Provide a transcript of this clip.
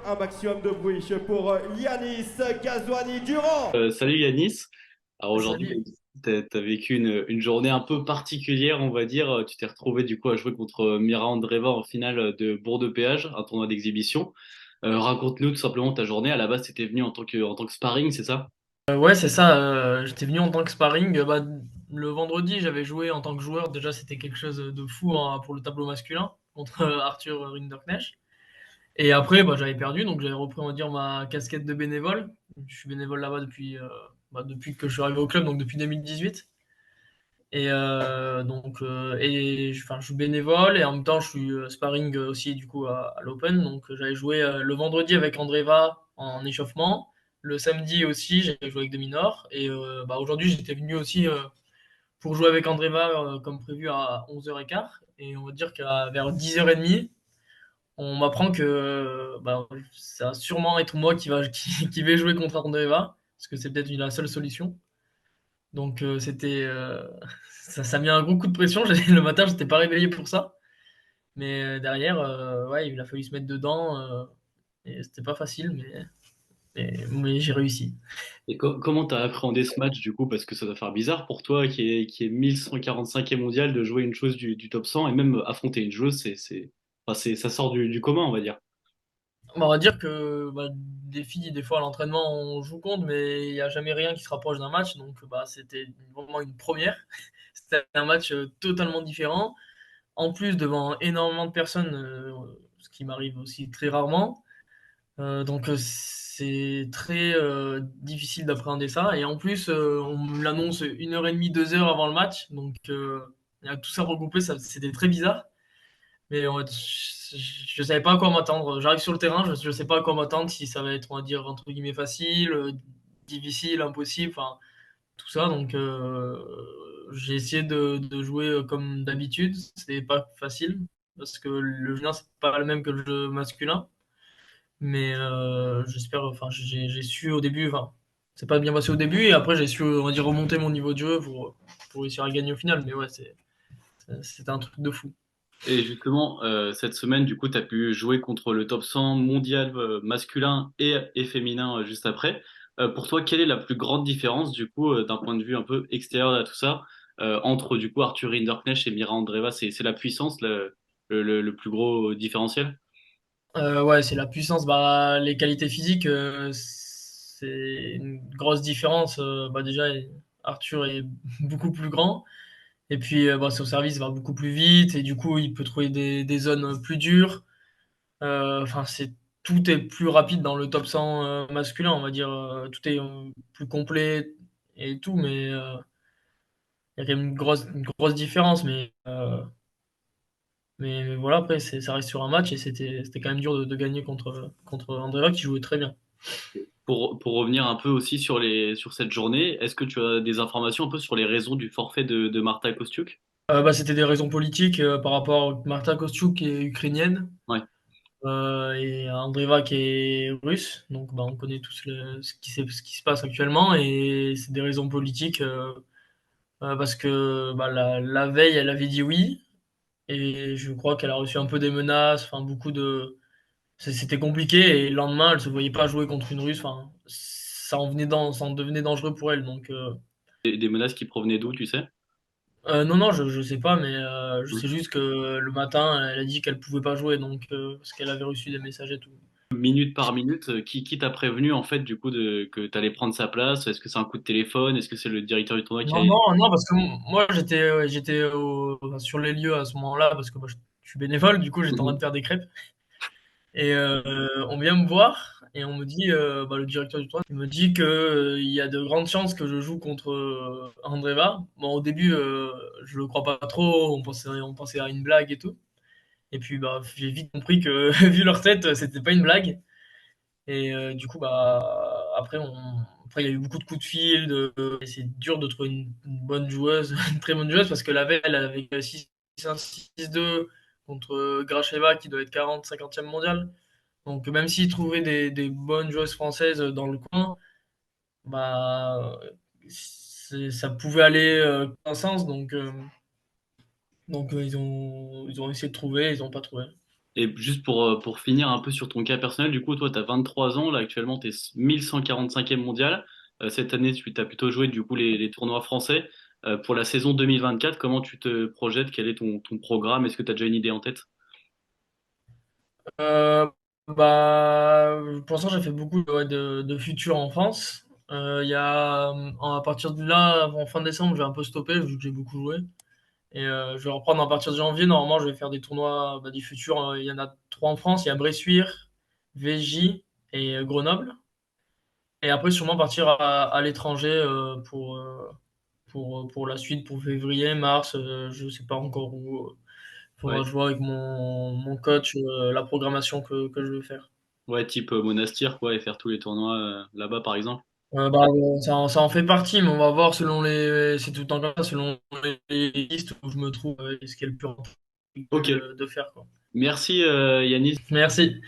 un maximum de bruit pour Yanis Gazouani-Durand. Salut Yanis. Alors aujourd'hui, Salut. tu as vécu une journée un peu particulière, on va dire. Tu t'es retrouvé du coup à jouer contre Mira Andreeva en finale de Bourg-de-Péage, un tournoi d'exhibition. Raconte-nous tout simplement ta journée. À la base, tu étais venu en tant que sparring, c'est ça? Ouais, c'est ça. J'étais venu en tant que sparring. Le vendredi, j'avais joué en tant que joueur. Déjà, c'était quelque chose de fou hein, pour le tableau masculin contre Arthur Rinderknecht. Et après, j'avais perdu, donc j'avais repris, on va dire, ma casquette de bénévole. Je suis bénévole là-bas depuis que je suis arrivé au club, donc depuis 2018. Enfin, je suis bénévole et en même temps, je suis sparring aussi du coup à l'Open. Donc, j'avais joué le vendredi avec Andreva en échauffement. Le samedi aussi, j'avais joué avec Dominor. Et aujourd'hui, j'étais venu aussi pour jouer avec Andreva comme prévu à 11h15. Et on va dire qu'à vers 10h30, on m'apprend que ça va sûrement être moi qui vais jouer contre Andreva, parce que c'est peut-être la seule solution. Donc ça a mis un gros coup de pression. Le matin, j'étais pas réveillé pour ça. Mais derrière, ouais, il a fallu se mettre dedans. Et c'était pas facile, mais j'ai réussi. Et comment tu as appréhendé ce match du coup? Parce que ça doit faire bizarre pour toi qui est 1145e mondial de jouer une chose du top 100 et même affronter une joueuse, enfin, ça sort du commun, on va dire. On va dire que des filles, des fois à l'entraînement, on joue contre, mais il n'y a jamais rien qui se rapproche d'un match. Donc c'était vraiment une première. C'était un match totalement différent. En plus, devant énormément de personnes, ce qui m'arrive aussi très rarement. C'est très difficile d'appréhender ça. Et en plus, on me l'annonce 1h30, 2 heures avant le match. Donc, il y a tout ça regroupé, c'était très bizarre. Mais je savais pas à quoi m'attendre. J'arrive sur le terrain, je sais pas à quoi m'attendre, si ça va être, on va dire, entre guillemets, facile, difficile, impossible, enfin, tout ça. Donc, j'ai essayé de jouer comme d'habitude. C'était pas facile, parce que le féminin, c'est pas le même que le jeu masculin. Mais j'espère, enfin, j'ai su au début, enfin, c'est pas bien passé au début, et après, j'ai su, on va dire, remonter mon niveau de jeu pour réussir à gagner au final. Mais ouais, c'était un truc de fou. Et justement, cette semaine, du coup, tu as pu jouer contre le top 100 mondial masculin et féminin juste après. Pour toi, quelle est la plus grande différence, du coup, d'un point de vue un peu extérieur à tout ça, entre, du coup, Arthur Rinderknecht et Mira Andreeva? C'est la puissance, le plus gros différentiel? Ouais, c'est la puissance, les qualités physiques, c'est une grosse différence. Déjà, Arthur est beaucoup plus grand, et puis son service va beaucoup plus vite, et du coup, il peut trouver des zones plus dures. Enfin, tout est plus rapide dans le top 100 masculin, on va dire. Tout est plus complet et tout, mais il y a quand même une grosse différence. Mais voilà, après, ça reste sur un match et c'était quand même dur de gagner contre Andrea qui jouait très bien. Pour revenir un peu aussi sur cette journée, est-ce que tu as des informations un peu sur les raisons du forfait de Marta Kostyuk? C'était des raisons politiques par rapport à Marta Kostyuk qui est ukrainienne Ouais. et Andreeva qui est russe. Donc on connaît tous ce qui se passe actuellement et c'est des raisons politiques parce que la veille, elle avait dit oui et je crois qu'elle a reçu un peu des menaces, enfin beaucoup de. C'était compliqué et le lendemain, elle se voyait pas jouer contre une Russe. Enfin, ça en devenait dangereux pour elle. Donc, Des menaces qui provenaient d'où, tu sais? non, non, je sais pas, mais je sais juste que le matin, elle a dit qu'elle pouvait pas jouer, donc parce qu'elle avait reçu des messages et tout. Minute par minute, qui t'a prévenu en fait du coup que tu allais prendre sa place? Est-ce que c'est un coup de téléphone? Est-ce que c'est le directeur du tournoi qui Non, a... non, non, parce que moi, j'étais sur les lieux à ce moment-là, parce que je suis bénévole, du coup, j'étais en train de faire des crêpes. Et on vient me voir et on me dit, le directeur du tournoi, il me dit que il y a de grandes chances que je joue contre Andreva. Bon, au début, je le crois pas trop, on pensait à une blague et tout. Et puis, j'ai vite compris que, vu leur tête, c'était pas une blague. Et du coup, après, il y a eu beaucoup de coups de fil. Et c'est dur de trouver une bonne joueuse, une très bonne joueuse, parce que la veille, elle avait 6-1, 6-2 contre Gracheva, qui doit être 40, 50e mondial. Donc, même s'ils trouvaient des bonnes joueuses françaises dans le coin, bah, ça pouvait aller dans un sens. Donc, ils ont essayé de trouver, ils n'ont pas trouvé. Et juste pour finir un peu sur ton cas personnel, du coup, toi, tu as 23 ans, là actuellement, tu es 1145e mondial. Cette année, tu as plutôt joué du coup les tournois français. Pour la saison 2024, comment tu te projettes? Quel est ton programme? Est-ce que tu as déjà une idée en tête? Euh, Bah, pour l'instant, j'ai fait beaucoup ouais, de futurs en France. À partir de là, en fin décembre, j'ai un peu stoppé vu que j'ai beaucoup joué. Et je vais reprendre à partir de janvier. Normalement, je vais faire des tournois bah, des futurs. Il y en a trois en France. Il y a Bressuire, Vésy et Grenoble. Et après, sûrement partir à l'étranger pour la suite, pour février, mars. Je sais pas encore où. Faudra Ouais, que je vois avec mon coach la programmation que je vais faire. ouais, type Monastir, quoi, et faire tous les tournois là-bas, par exemple. Bah, ça en fait partie, mais on va voir selon c'est tout le temps comme ça, selon les listes où je me trouve et ce qui est le plus rentable Ok, de faire, quoi. merci Yanis. Merci.